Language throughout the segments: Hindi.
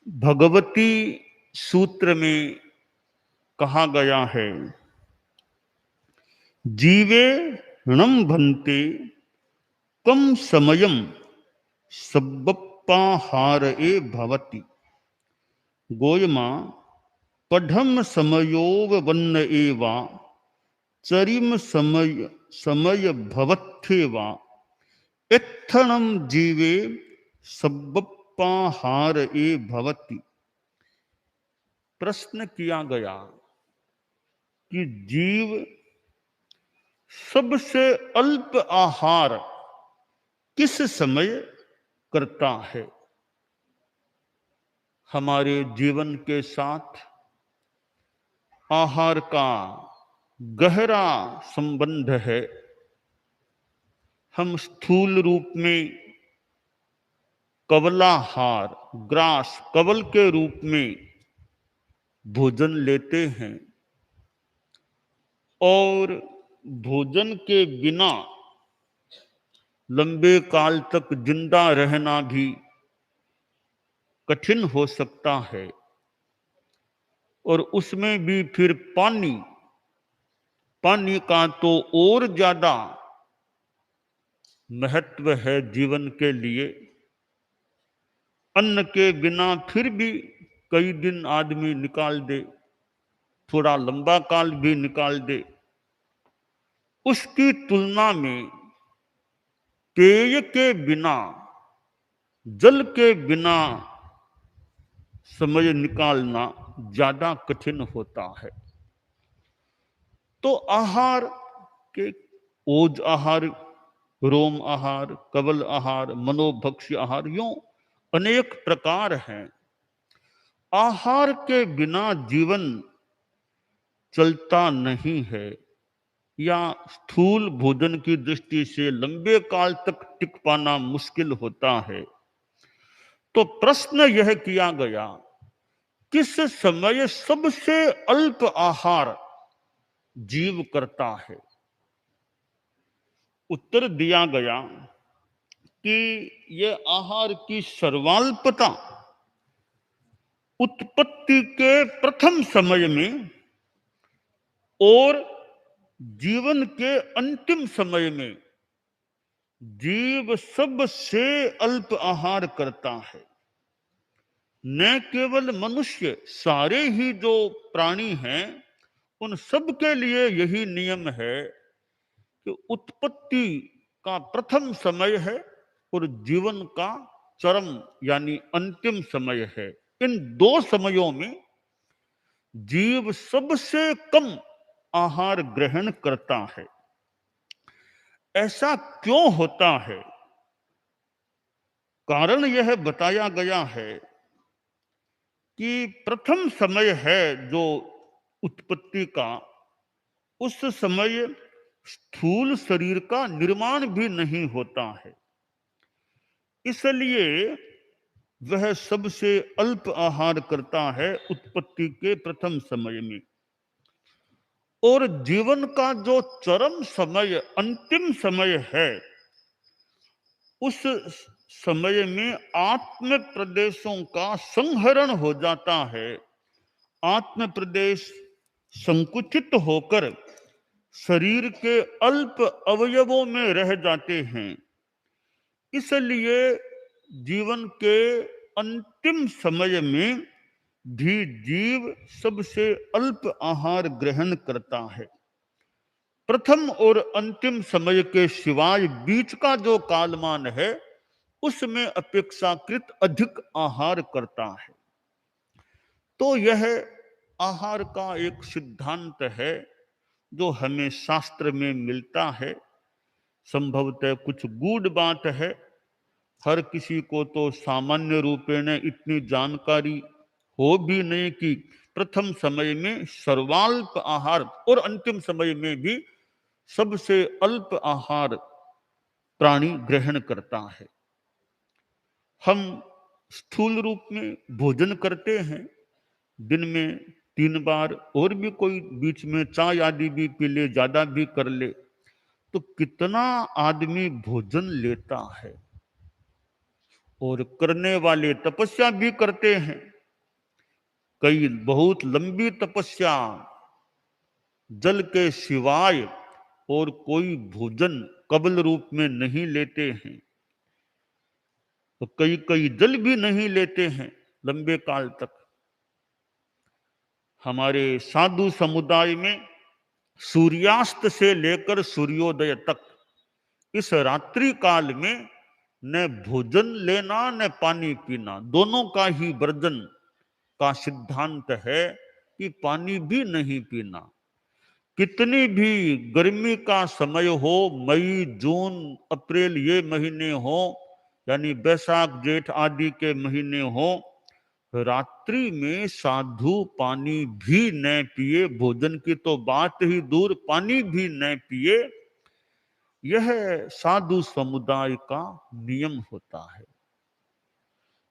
भगवती सूत्र में कहा गया है, जीवे णम भन्ते कम समयम सब्बप्पाहार ए भवति गोयमा पढ़म समयोवन्न एवा चरिम समय भवत्येवा इत्थनम जीवे सब्बप्पाहार ए भवति। प्रश्न किया गया कि जीव सबसे अल्प आहार किस समय करता है। हमारे जीवन के साथ आहार का गहरा संबंध है। हम स्थूल रूप में कवलाहार, ग्रास, कवल के रूप में भोजन लेते हैं और भोजन के बिना लंबे काल तक जिंदा रहना भी कठिन हो सकता है। और उसमें भी फिर पानी का तो और ज्यादा महत्व है जीवन के लिए। अन्न के बिना फिर भी कई दिन आदमी निकाल दे, थोड़ा लंबा काल भी निकाल दे। उसकी तुलना में पेय के बिना, जल के बिना समय निकालना ज्यादा कठिन होता है। तो आहार के ओज आहार, रोम आहार, कवल आहार, मनोभक्ष्य आहार, यूं अनेक प्रकार हैं। आहार के बिना जीवन चलता नहीं है, या स्थूल भोजन की दृष्टि से लंबे काल तक टिक पाना मुश्किल होता है। तो प्रश्न यह किया गया, किस समय सबसे अल्प आहार जीव करता है। उत्तर दिया गया कि यह आहार की सर्वाल्पता उत्पत्ति के प्रथम समय में और जीवन के अंतिम समय में जीव सबसे अल्प आहार करता है। न केवल मनुष्य, सारे ही जो प्राणी हैं उन सब के लिए यही नियम है कि उत्पत्ति का प्रथम समय है और जीवन का चरम यानी अंतिम समय है। इन दो समयों में जीव सबसे कम आहार ग्रहण करता है। ऐसा क्यों होता है? कारण यह बताया गया है कि प्रथम समय है जो उत्पत्ति का, उस समय स्थूल शरीर का निर्माण भी नहीं होता है, इसलिए वह सबसे अल्प आहार करता है उत्पत्ति के प्रथम समय में। और जीवन का जो चरम समय, अंतिम समय है, उस समय में आत्म प्रदेशों का संहरण हो जाता है। आत्म प्रदेश संकुचित होकर शरीर के अल्प अवयवों में रह जाते हैं। इसलिए जीवन के अंतिम समय में भी जीव सबसे अल्प आहार ग्रहण करता है। प्रथम और अंतिम समय के सिवाय बीच का जो कालमान है उसमें अपेक्षाकृत अधिक आहार करता है। तो यह आहार का एक सिद्धांत है जो हमें शास्त्र में मिलता है। संभवतः कुछ गूढ़ बात है, हर किसी को तो सामान्य रूपेण इतनी जानकारी हो भी नहीं कि प्रथम समय में सर्वाल्प आहार और अंतिम समय में भी सबसे अल्प आहार प्राणी ग्रहण करता है। हम स्थूल रूप में भोजन करते हैं, दिन में 3 बार, और भी कोई बीच में चाय आदि भी पी ले, ज्यादा भी कर ले, तो कितना आदमी भोजन लेता है। और करने वाले तपस्या भी करते हैं, कई बहुत लंबी तपस्या जल के सिवाय और कोई भोजन कबल रूप में नहीं लेते हैं, तो कई कई जल भी नहीं लेते हैं लंबे काल तक। हमारे साधु समुदाय में सूर्यास्त से लेकर सूर्योदय तक इस रात्रि काल में न भोजन लेना न पानी पीना, दोनों का ही वर्जन का सिद्धांत है कि पानी भी नहीं पीना। कितनी भी गर्मी का समय हो, मई जून अप्रैल ये महीने हो, यानी बैसाख जेठ आदि के महीने हो, रात्रि में साधु पानी भी न पिए, भोजन की तो बात ही दूर, पानी भी न पिए, यह साधु समुदाय का नियम होता है।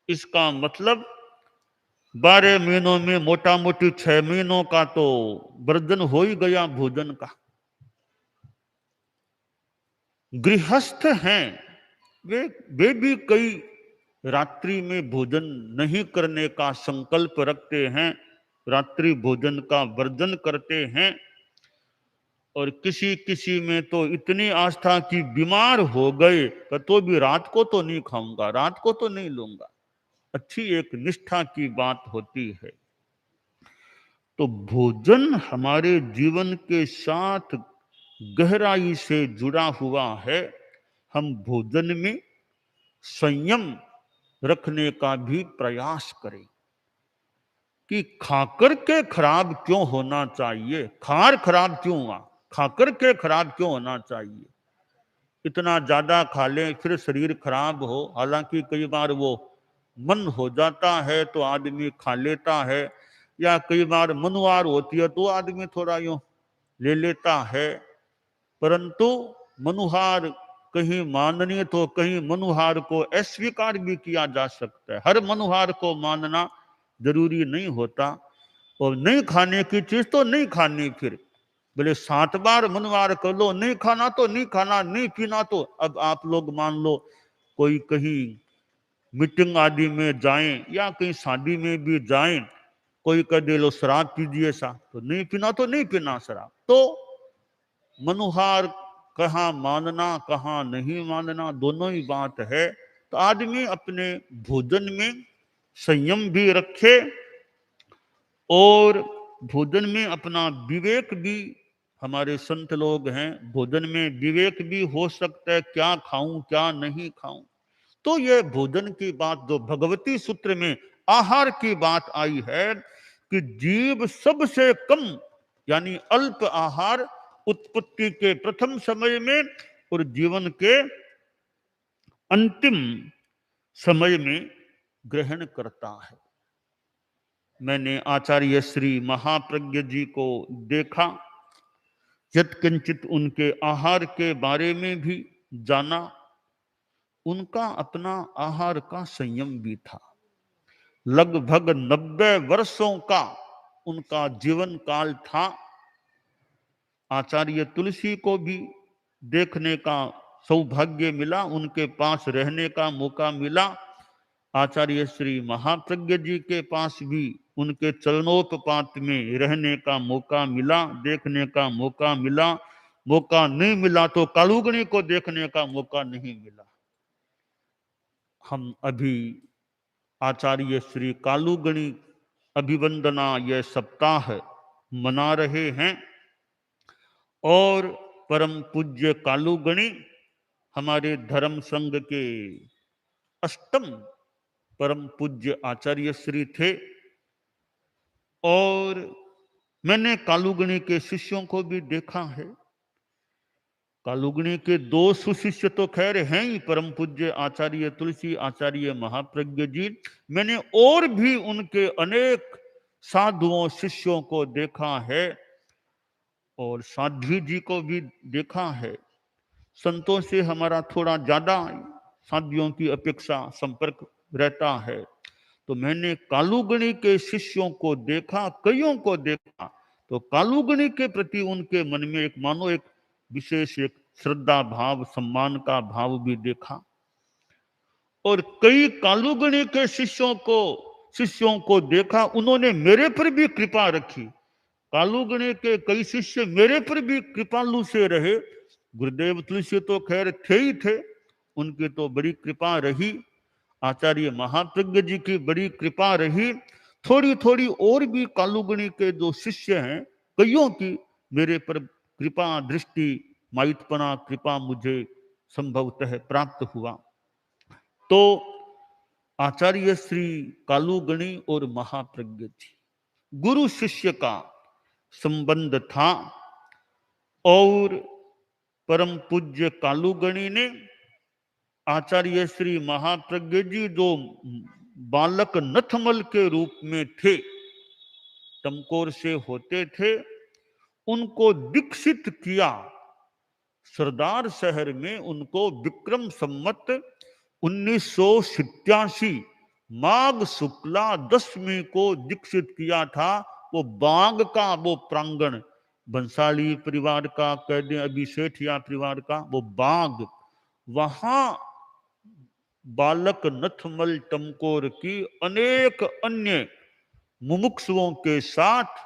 इसका मतलब 12 महीनों में मोटा मोटी 6 महीनों का तो वर्जन हो ही गया भोजन का। गृहस्थ हैं वे भी कई रात्रि में भोजन नहीं करने का संकल्प रखते हैं, रात्रि भोजन का वर्जन करते हैं। और किसी किसी में तो इतनी आस्था कि बीमार हो गए तो भी रात को तो नहीं खाऊंगा, रात को तो नहीं लूंगा। अच्छी एक निष्ठा की बात होती है। तो भोजन हमारे जीवन के साथ गहराई से जुड़ा हुआ है। हम भोजन में संयम रखने का भी प्रयास करें कि खाकर के खराब क्यों होना चाहिए, खार खराब क्यों हुआ, खाकर के खराब क्यों होना चाहिए। इतना ज्यादा खा लें फिर शरीर खराब हो, हालांकि कई बार वो मन हो जाता है तो आदमी खा लेता है, या कई बार मनुहार होती है तो आदमी थोड़ा यूं ले लेता है, परंतु मनुहार कहीं माननीय तो कहीं मनुहार को अस्वीकार भी किया जा सकता है। हर मनुहार को मानना जरूरी नहीं होता, और नहीं खाने की चीज तो नहीं खानी, फिर बोले 7 बार मनुहार कर लो, नहीं खाना तो नहीं खाना, नहीं पीना तो। अब आप लोग मान लो कोई कहीं मीटिंग आदि में जाएं या कहीं शादी में भी जाएं, कोई कह दे लो शराब पीजिए सा, तो नहीं पीना तो नहीं पीना शराब। तो मनुहार कहाँ मानना कहाँ नहीं मानना दोनों ही बात है। तो आदमी अपने भोजन में संयम भी रखे और भोजन में अपना विवेक भी, हमारे संत लोग हैं, भोजन में विवेक भी हो सकता है, क्या खाऊं क्या नहीं खाऊं। तो ये भोजन की बात जो भगवती सूत्र में आहार की बात आई है कि जीव सबसे कम यानी अल्प आहार उत्पत्ति के प्रथम समय में और जीवन के अंतिम समय में ग्रहण करता है। मैंने आचार्य श्री महाप्रज्ञ जी को देखा, यत्किंचित उनके आहार के बारे में भी जाना। उनका अपना आहार का संयम भी था। लगभग 90 वर्षों का उनका जीवन काल था। आचार्य तुलसी को भी देखने का सौभाग्य मिला, उनके पास रहने का मौका मिला। आचार्य श्री महाप्रज्ञ जी के पास भी उनके चरणोत्पात में रहने का मौका मिला, देखने का मौका मिला। मौका नहीं मिला तो कालुगणी को देखने का मौका नहीं मिला। हम अभी आचार्य श्री कालुगणी अभिवंदना यह सप्ताह मना रहे हैं, और परम पूज्य कालुगणी हमारे धर्म संघ के अष्टम परम पूज्य आचार्य श्री थे। और मैंने कालुगणी के शिष्यों को भी देखा है। कालुगणी के 2 सुशिष्य तो खैर हैं ही, परम पूज्य आचार्य तुलसी, आचार्य महाप्रज्ञ जी। मैंने और भी उनके अनेक साधुओं शिष्यों को देखा है, और साध्वी जी को भी देखा है। संतों से हमारा थोड़ा ज्यादा साध्वियों की अपेक्षा संपर्क रहता है। तो मैंने कालुगणी के शिष्यों को देखा, कईयों को देखा, तो कालुगणी के प्रति उनके मन में एक मानो एक विशेष एक श्रद्धा भाव, सम्मान का भाव भी देखा। और कई कालुगणी के शिष्यों को शिष्यों को देखा, उन्होंने मेरे पर भी कृपा रखी। कालूगणी के कई शिष्य मेरे पर भी कृपालु से रहे। गुरुदेव तुलसी तो खैर थे ही थे, उनकी तो बड़ी कृपा रही। आचार्य महाप्रज्ञ जी की बड़ी कृपा रही। थोड़ी थोड़ी और भी कालूगणी के जो शिष्य हैं, कईयों की मेरे पर कृपा दृष्टि, माइतपना कृपा मुझे संभवतः प्राप्त हुआ। तो आचार्य श्री कालूगणी और महाप्रज्ञ जी, गुरु शिष्य का संबंध था। और परम पूज्य कालूगणी ने आचार्य श्री महाप्रज्ञ जी जो बालक नथमल के रूप में थे, तमकोर से होते थे, उनको दीक्षित किया। सरदार शहर में उनको विक्रम संमत 1987 माघ शुक्ला 10वीं को दीक्षित किया था। वो बाग का वो प्रांगण, बंसाली परिवार का कह दें, अभी सेठिया परिवार का वो बाग, वहां बालक नथमल टमकोर की अनेक अन्य मुमुक्षुओं के साथ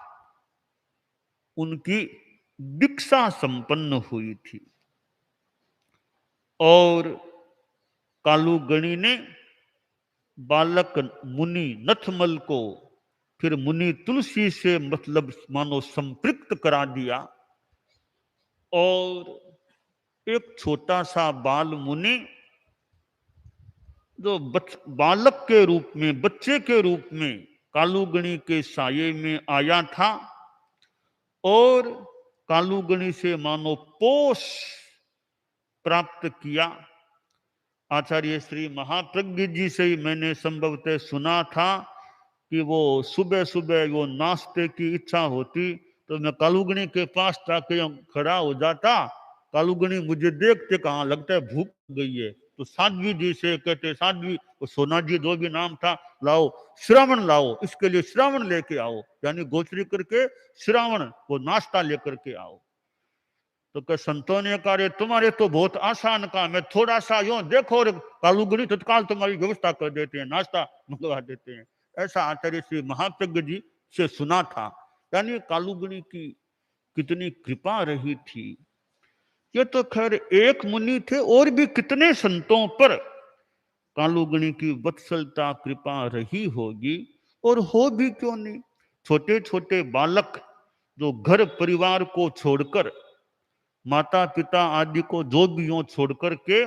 उनकी दीक्षा संपन्न हुई थी। और कालूगणी ने बालक मुनि नथमल को फिर मुनि तुलसी से मतलब मानो संपृक्त करा दिया। और एक छोटा सा बाल मुनि जो बालक के रूप में, बच्चे के रूप में कालूगणी के साये में आया था और कालूगणी से मानो पोष प्राप्त किया। आचार्य श्री महाप्रज्ञ जी से ही मैंने संभवतः सुना था कि वो सुबह सुबह वो नाश्ते की इच्छा होती तो मैं कालूगणी के पास जाके खड़ा हो जाता। कालूगणी मुझे देखते, कहाँ लगता है भूख गई है, तो साध्वी जी से कहते, साध्वी, वो सोना जी जो भी नाम था, लाओ श्रावण लाओ, इसके लिए श्रावण लेके आओ, यानी गोचरी करके श्रावण वो नाश्ता लेकर के आओ। तो कह संतों ने कहा, तुम्हारे तो बहुत आसान काम है, थोड़ा सा यूं देखो और कालूगणी तत्काल तुम्हारी व्यवस्था कर देते हैं, नाश्ता मंगवा देते हैं। ऐसा आचार्य श्री महाप्रज्ञ जी से सुना था। यानी कालूगणी की कितनी कृपा रही थी। ये तो खैर एक मुनि थे, और भी कितने संतों पर कालूगणी की वत्सलता कृपा रही होगी। और हो भी क्यों नहीं, छोटे छोटे बालक जो घर परिवार को छोड़कर, माता पिता आदि को जो भी यूं छोड़कर के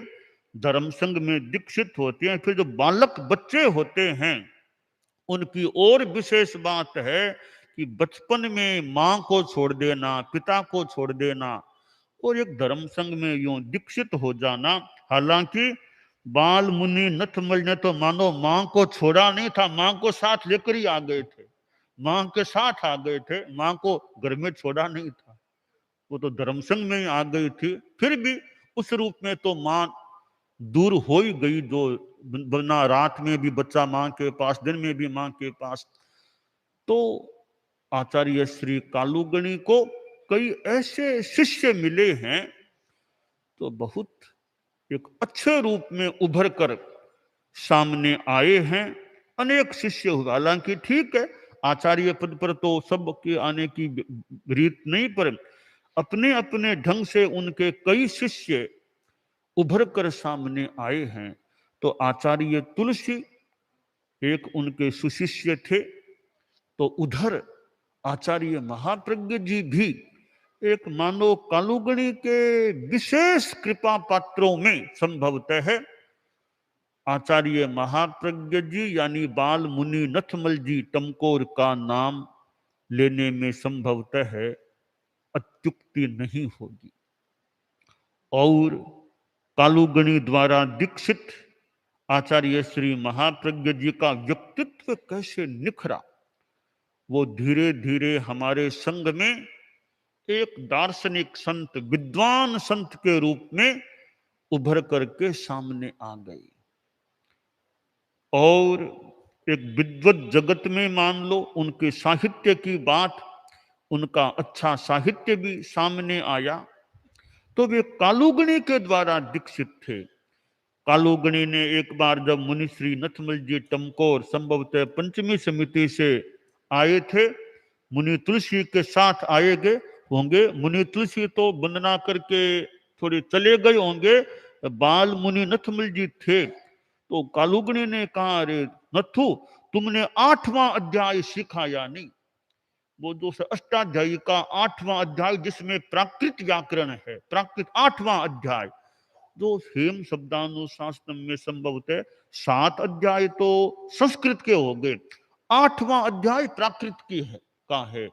धर्म संघ में दीक्षित होते हैं, फिर जो बालक बच्चे होते हैं उनकी और विशेष बात है कि बचपन में माँ को छोड़ देना, पिता को छोड़ देना और एक धर्म संघ में यूं दीक्षित हो जाना। हालांकि बाल मुनि नथमल ने तो मानो माँ को छोड़ा नहीं था, माँ को साथ लेकर ही आ गए थे, माँ के साथ आ गए थे, माँ को घर में छोड़ा नहीं था, वो तो धर्म संघ में ही आ गई थी। फिर भी उस रूप में तो माँ दूर हो ही गई, जो वरना रात में भी बच्चा माँ के पास, दिन में भी माँ के पास। तो आचार्य श्री कालूगणी को कई ऐसे शिष्य मिले हैं तो बहुत एक अच्छे रूप में उभर कर सामने आए हैं। अनेक शिष्य हुए, हालांकि ठीक है आचार्य पद पर तो सबके आने की रीत नहीं, पर अपने अपने ढंग से उनके कई शिष्य उभर कर सामने आए हैं। तो आचार्य तुलसी एक उनके सुशिष्य थे, तो उधर आचार्य महाप्रज्ञ जी भी एक मानो कालूगणी के विशेष कृपा पात्रों में संभवतः है। आचार्य महाप्रज्ञ जी यानी बाल मुनि नथमल जी टमकोर का नाम लेने में संभवतः अत्युक्ति नहीं होगी। और कालूगणी द्वारा दीक्षित आचार्य श्री महाप्रज्ञ जी का व्यक्तित्व कैसे निखरा, वो धीरे धीरे हमारे संघ में एक दार्शनिक संत, विद्वान संत के रूप में उभर करके सामने आ गए। और एक विद्वत जगत में मान लो उनके साहित्य की बात, उनका अच्छा साहित्य भी सामने आया। तो वे कालूगणी के द्वारा दीक्षित थे, कालूगणी ने एक बार जब मुनिश्री नथमल जी टमकोर संभवतः पंचमी समिति से आए थे, मुनि तुलसी के साथ आए गए होंगे। मुनि तुलसी तो वंदना करके थोड़े चले गए होंगे, बाल मुनि नथमल जी थे। तो कालूगणी ने कहा, अरे नथु, तुमने 8वां अध्याय सीखा या नहीं? वो जो अष्टाध्यायी का 8वां अध्याय जिसमें प्राकृत व्याकरण है, प्राकृत 8वां अध्याय, जो हेम शब्दानुशासन में संभवतः 7 अध्याय तो संस्कृत के हो गए, 8वां अध्याय प्राकृत की है का है।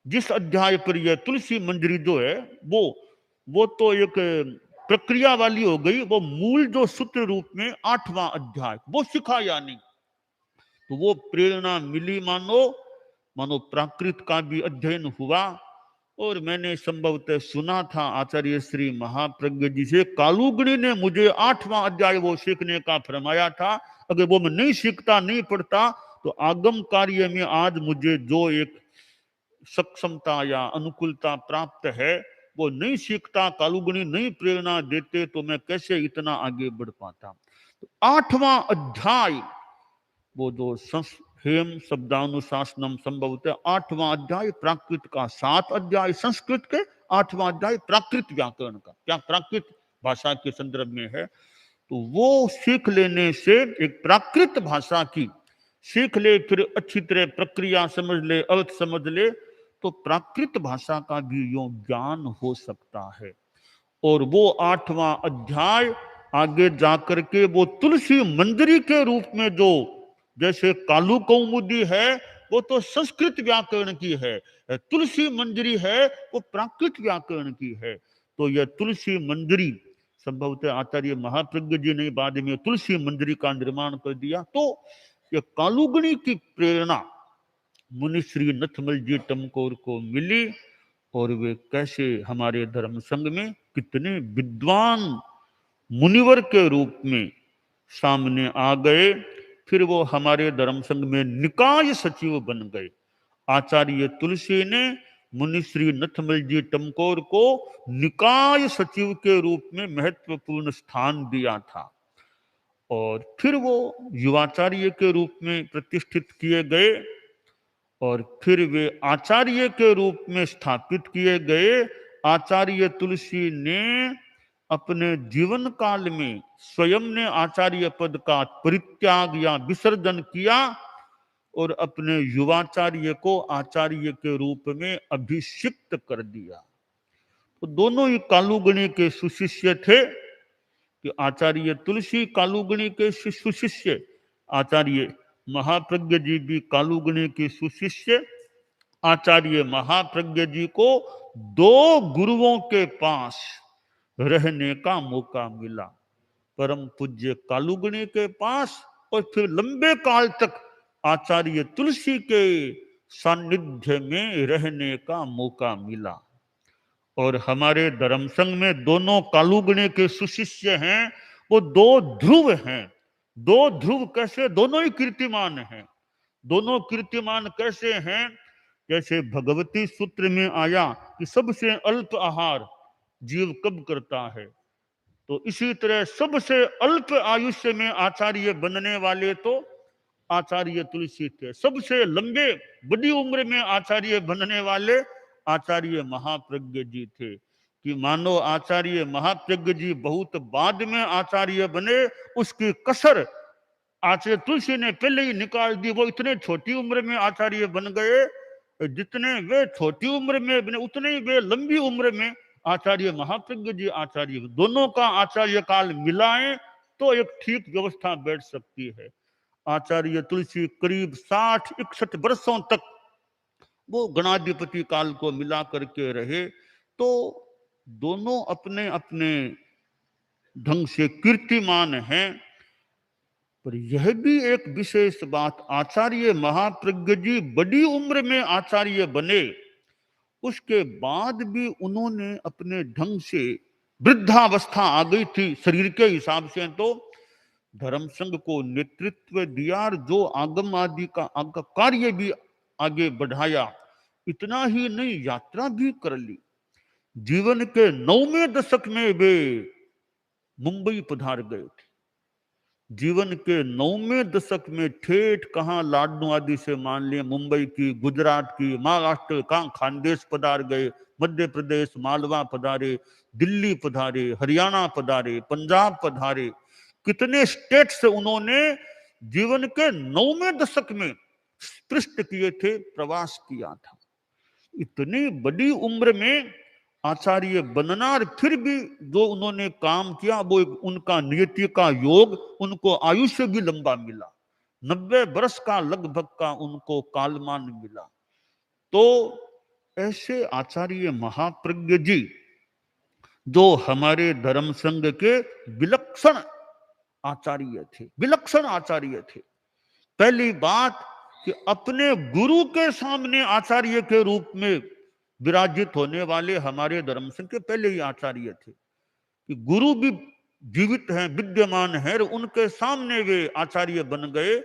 जिस अध्याय पर यह तुलसी मंजरी जो है वो तो एक प्रक्रिया वाली हो गई, वो मूल जो सूत्र रूप में 8वां अध्याय वो सिखा या नहीं? तो वो प्रेरणा मिली, मानो मानो प्राकृत का भी अध्ययन हुआ। और मैंने संभवतः सुना था आचार्य श्री महाप्रज्ञ जी से, कालूगणी ने मुझे 8वां अध्याय वो सीखने का फरमाया था। अगर वो मैं नहीं सीखता, नहीं पढ़ता, तो आगम कार्य में आज मुझे जो एक सक्षमता या अनुकूलता प्राप्त है वो नहीं सीखता, कालूगणी नहीं प्रेरणा देते, तो मैं कैसे इतना आगे बढ़ पाता। तो 8वां अध्याय वो जो हेम शब्दानुशासनम संभवतः 8वां अध्याय प्राकृत का, 7 अध्याय संस्कृत के, 8वां अध्याय प्राकृत व्याकरण का, क्या प्राकृत भाषा के संदर्भ में है। तो वो सीख लेने से, एक प्राकृत भाषा की सीख ले, फिर अच्छी तरह प्रक्रिया समझ ले, अर्थ समझ ले, तो प्राकृत भाषा का भी यो ज्ञान हो सकता है। और वो 8वां अध्याय आगे जाकर के वो तुलसी मंजरी के रूप में, जो जैसे कालू कौमुदी है वो तो संस्कृत व्याकरण की है, तुलसी मंजरी है वो प्राकृत व्याकरण की है। तो यह तुलसी मंजरी संभवतः आचार्य महाप्रज्ञ जी ने बाद में तुलसी मंजरी का निर्माण कर दिया। तो यह कालूगणी की प्रेरणा मुनिश्री नथमल जी टमकोर को मिली, और वे कैसे हमारे धर्म संघ में कितने विद्वान मुनिवर के रूप में सामने आ गए। फिर वो हमारे धर्म संघ में निकाय सचिव बन गए। आचार्य तुलसी ने मुनिश्री नथमल जी टमकोर को निकाय सचिव के रूप में महत्वपूर्ण स्थान दिया था, और फिर वो युवाचार्य के रूप में प्रतिष्ठित किए गए, और फिर वे आचार्य के रूप में स्थापित किए गए। आचार्य तुलसी ने अपने जीवन काल में स्वयं ने आचार्य पद का परित्याग या विसर्जन किया, और अपने युवाचार्य को आचार्य के रूप में अभिषिक्त कर दिया। तो दोनों ही कालूगणी के सुशिष्य थे, कि आचार्य तुलसी कालूगणी के सुशिष्य, आचार्य महाप्रज्ञ जी भी कालूगणी के सुशिष्य। आचार्य महाप्रज्ञ जी को 2 गुरुओं के पास रहने का मौका मिला, परम पूज्य कालूगणी के पास, और फिर लंबे काल तक आचार्य तुलसी के सानिध्य में रहने का मौका मिला। और हमारे धर्म संघ में दोनों कालूगणी के सुशिष्य हैं, वो 2 ध्रुव हैं। 2 ध्रुव कैसे? दोनों ही कीर्तिमान हैं। दोनों कीर्तिमान कैसे हैं? जैसे भगवती सूत्र में आया कि सबसे अल्प आहार जीव कब करता है, तो इसी तरह सबसे अल्प आयुष्य में आचार्य बनने वाले तो आचार्य तुलसी थे। सबसे लंबे बड़ी उम्र में आचार्य बनने वाले आचार्य महाप्रज्ञ जी थे। कि मानो आचार्य महाप्रज्ञ जी बहुत बाद में आचार्य बने, उसकी कसर आचार्य तुलसी ने पहले ही निकाल दी। वो इतने छोटी उम्र में आचार्य बन गए, जितने वे छोटी उम्र में बने उतने ही वे लंबी उम्र में आचार्य महाप्रज्ञ जी आचार्य। दोनों का आचार्य काल मिलाएं तो एक ठीक व्यवस्था बैठ सकती है। आचार्य तुलसी करीब 60-61 वर्षों तक वो गणाधिपति काल को मिला करके रहे। तो दोनों अपने अपने ढंग से कीर्तिमान हैं। पर यह भी एक विशेष बात, आचार्य महाप्रज्ञ जी बड़ी उम्र में आचार्य बने, उसके बाद भी उन्होंने अपने ढंग से, वृद्धावस्था आ गई थी शरीर के हिसाब से, तो धर्म संघ को नेतृत्व दिया, जो आगम आदि का कार्य भी आगे बढ़ाया। इतना ही नहीं, यात्रा भी कर ली। जीवन के 9वें दशक में वे मुंबई पधार गए थे। जीवन के 9वें दशक में ठेठ कहाँ लाडनू आदि से मान लिए मुंबई की, गुजरात की, महाराष्ट्र, कहाँ खानदेश पधार गए, मध्य प्रदेश मालवा पधारे, दिल्ली पधारे, हरियाणा पधारे, पंजाब पधारे, कितने स्टेट से उन्होंने जीवन के 9वें दशक में स्पृष्ट किए थे, प्रवास किया था। इतनी बड़ी उम्र में आचार्य बनना, और फिर भी जो उन्होंने काम किया वो उनका नियति का योग, उनको आयुष्य भी लंबा मिला, 90 वर्ष का लगभग का उनको कालमान मिला। तो ऐसे आचार्य महाप्रज्ञ जी जो हमारे धर्म संघ के विलक्षण आचार्य थे, विलक्षण आचार्य थे। पहली बात कि अपने गुरु के सामने आचार्य के रूप में विराजित होने वाले हमारे धर्म संघ के पहले ही आचार्य थे, कि गुरु भी जीवित हैं, विद्यमान है, और उनके सामने वे आचार्य बन गए।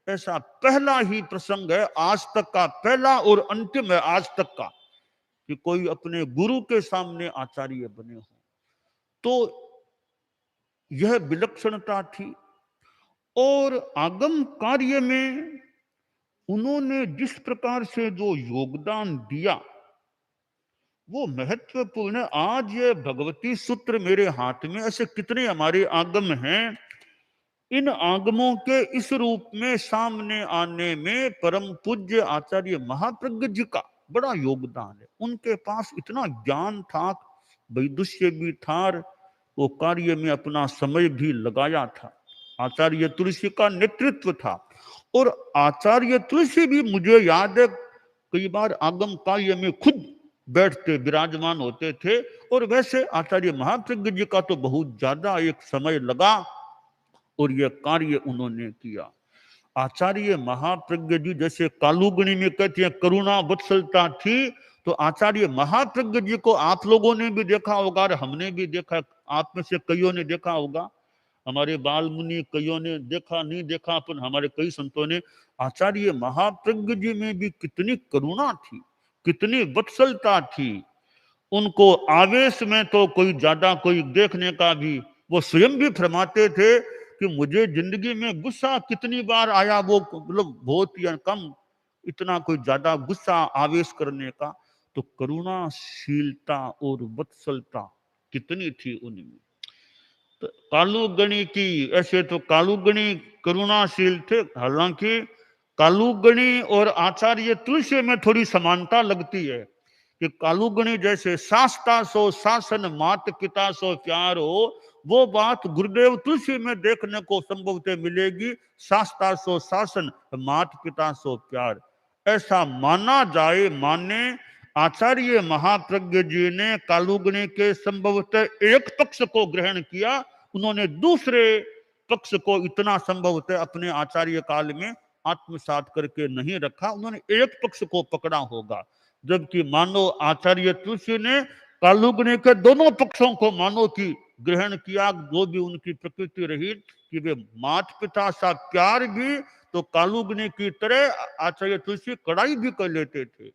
ऐसा पहला ही प्रसंग है, आज तक का पहला और अंतिम है आज तक का, कि कोई अपने गुरु के सामने आचार्य बने हो। तो यह विलक्षणता थी। और आगम कार्य में उन्होंने जिस प्रकार से जो योगदान दिया वो महत्वपूर्ण है। आज ये भगवती सूत्र मेरे हाथ में, ऐसे कितने हमारे आगम हैं, इन आगमों के इस रूप में सामने आने में परम पूज्य आचार्य महाप्रज्ञ जी का बड़ा योगदान है। उनके पास इतना ज्ञान था, वैदुष्य भी था, वो कार्य में अपना समय भी लगाया था। आचार्य तुलसी का नेतृत्व था, और आचार्य तुलसी भी मुझे याद है कई बार आगम कार्य में खुद बैठते विराजमान होते थे। और वैसे आचार्य महाप्रज्ञ जी का तो बहुत ज्यादा एक समय लगा और यह कार्य उन्होंने किया। आचार्य महाप्रज्ञ जी जैसे कालुगणी में कहते हैं करुणा वत्सलता थी, तो आचार्य महाप्रज्ञ जी को आप लोगों ने भी देखा होगा और हमने भी देखा, आप में से कईयों ने देखा होगा, हमारे बाल मुनि कईयों ने देखा, नहीं देखा पर हमारे कई संतों ने। आचार्य महाप्रज्ञ जी में भी कितनी करुणा थी, कितनी वत्सलता थी। उनको आवेश में तो कोई ज्यादा कोई देखने का भी, वो स्वयं भी फरमाते थे कि मुझे जिंदगी में गुस्सा कितनी बार आया, वो मतलब बहुत या कम, इतना कोई ज्यादा गुस्सा आवेश करने का। तो करुणाशीलता और वत्सलता कितनी थी उनमें। तो कालुगणी की, ऐसे तो कालुगणी करुणाशील थे, हालांकि कालुगणी और आचार्य तुलसी में थोड़ी समानता लगती है कि कालुगणी जैसे शास्ता सो शासन मात पिता सो प्यार हो, वो बात गुरुदेव तुलसी में देखने को संभवतः मिलेगी, शास्ता सो शासन मात पिता सो प्यार। ऐसा माना जाए, माने आचार्य महाप्रज्ञ जी ने कालुगणी के संभवतः एक पक्ष को ग्रहण किया, उन्होंने दूसरे पक्ष को इतना संभवतः अपने आचार्य काल में आत्मसात करके नहीं रखा, उन्होंने एक पक्ष को पकड़ा होगा। जबकि मानो आचार्य तुलसी ने कालुगणी के दोनों पक्षों को मानो की ग्रहण किया, जो भी उनकी प्रकृति रही, कि वे मात पिता सा प्यार भी तो कालुगणी की तरह आचार्य तुलसी कड़ाई भी कर लेते थे।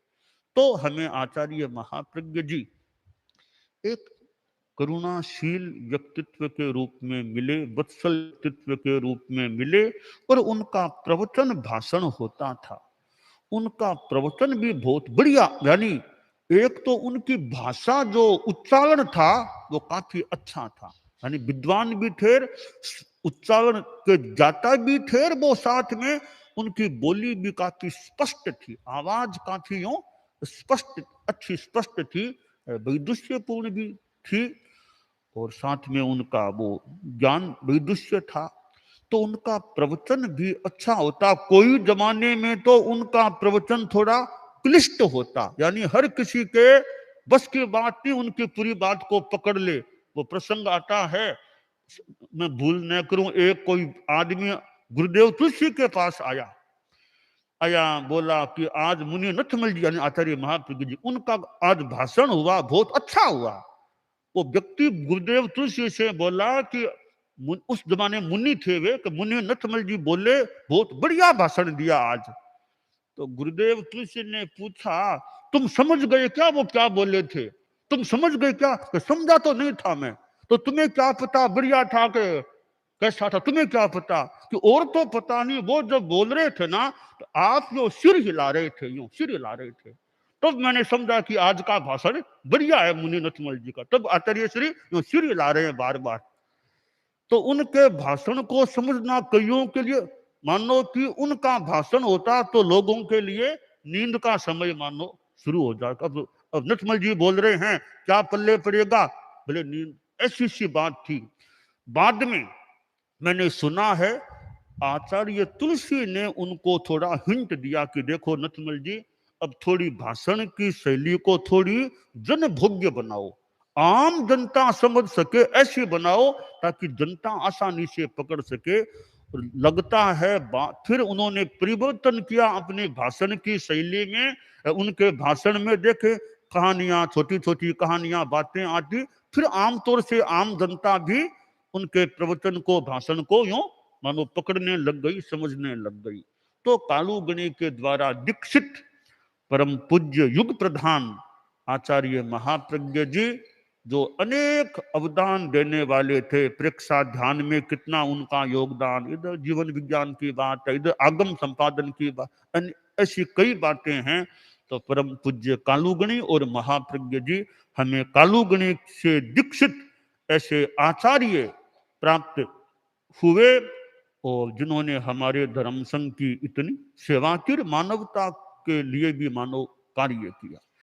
तो हमें आचार्य महाप्रज्ञ जी एक करुणाशील व्यक्तित्व के रूप में मिले, वत्सल व्यक्तित्व के रूप में मिले, और उनका प्रवचन भाषण होता था। उनका प्रवचन भी बहुत बढ़िया, यानी एक तो उनकी भाषा जो उच्चारण था वो काफी अच्छा था, यानी विद्वान भी थे, उच्चारण के जाता भी थे, वो साथ में उनकी बोली भी काफी स्पष्ट थी, आवाज काफी यूं स्पष्ट, अच्छी स्पष्ट थी, वैदुष्यपूर्ण भी थी, और साथ में उनका वो ज्ञान वैदुष्य था। तो उनका प्रवचन भी अच्छा होता। कोई जमाने में तो उनका प्रवचन थोड़ा क्लिष्ट होता, यानी हर किसी के बस की बात नहीं उनकी पूरी बात को पकड़ ले। वो प्रसंग आता है, मैं भूल न करूं, एक कोई आदमी गुरुदेव तुलसी के पास आया, बोला कि आज मुनि नथमल जी यानी आचार्य महाप्रज्ञ जी, उनका आज भाषण हुआ, बहुत अच्छा हुआ। वो व्यक्ति गुरुदेव तुलसी से बोला कि उस जमाने मुनि थे वे, कि मुनि नथमल जी बोले बहुत बढ़िया भाषण दिया आज। तो गुरुदेव तुलसी ने पूछा, तुम समझ गए क्या वो क्या बोले थे, तुम समझ गए क्या? कि समझा तो नहीं था मैं, तो तुम्हें क्या पता बढ़िया था कि कैसा था तुम्हें क्या पता, कि और तो पता नहीं, वो जब बोल रहे थे ना तो आप जो सिर हिला रहे थे, यूं सिर हिला रहे थे। तब मैंने समझा कि आज का भाषण बढ़िया है मुनि नथमल जी का। तब आचार्य श्री यूं सिर हिला रहे हैं बार बार। तो उनके भाषण को समझना कईयों के लिए, मानो कि उनका भाषण होता तो लोगों के लिए नींद का समय मानो शुरू हो जाता। अब नथमल जी बोल रहे हैं, क्या पल्ले पड़ेगा, बोले नींद। ऐसी सी बात थी। बाद में मैंने सुना है आचार्य तुलसी ने उनको थोड़ा हिंट दिया कि देखो नथमल जी, अब थोड़ी भाषण की शैली को थोड़ी जनभोग्य बनाओ, आम जनता समझ सके ऐसी बनाओ ताकि जनता आसानी से पकड़ सके। लगता है फिर उन्होंने परिवर्तन किया अपने भाषण की शैली में। उनके भाषण में देखे कहानियां, छोटी छोटी कहानियां, बातें आती। फिर आमतौर से आम जनता भी उनके प्रवचन को, भाषण को यूं मानो पकड़ने लग गई, समझने लग गई। तो कालूगणी के द्वारा दीक्षित परम पूज्य युग प्रधान आचार्य महाप्रज्ञ जी, जो अनेक अवदान देने वाले थे, प्रेक्षा ध्यान में कितना उनका योगदान, इधर जीवन विज्ञान की बात है, इधर आगम संपादन की बात, ऐसी कई बातें हैं। तो परम पूज्य कालूगणी और महाप्रज्ञ जी हमें कालूगणी से दीक्षित ऐसे आचार्य प्राप्त हुए, और जिन्होंने हमारे धर्म संघ की इतनी सेवा की, मानवता के लिए भी मानव कार्य किया।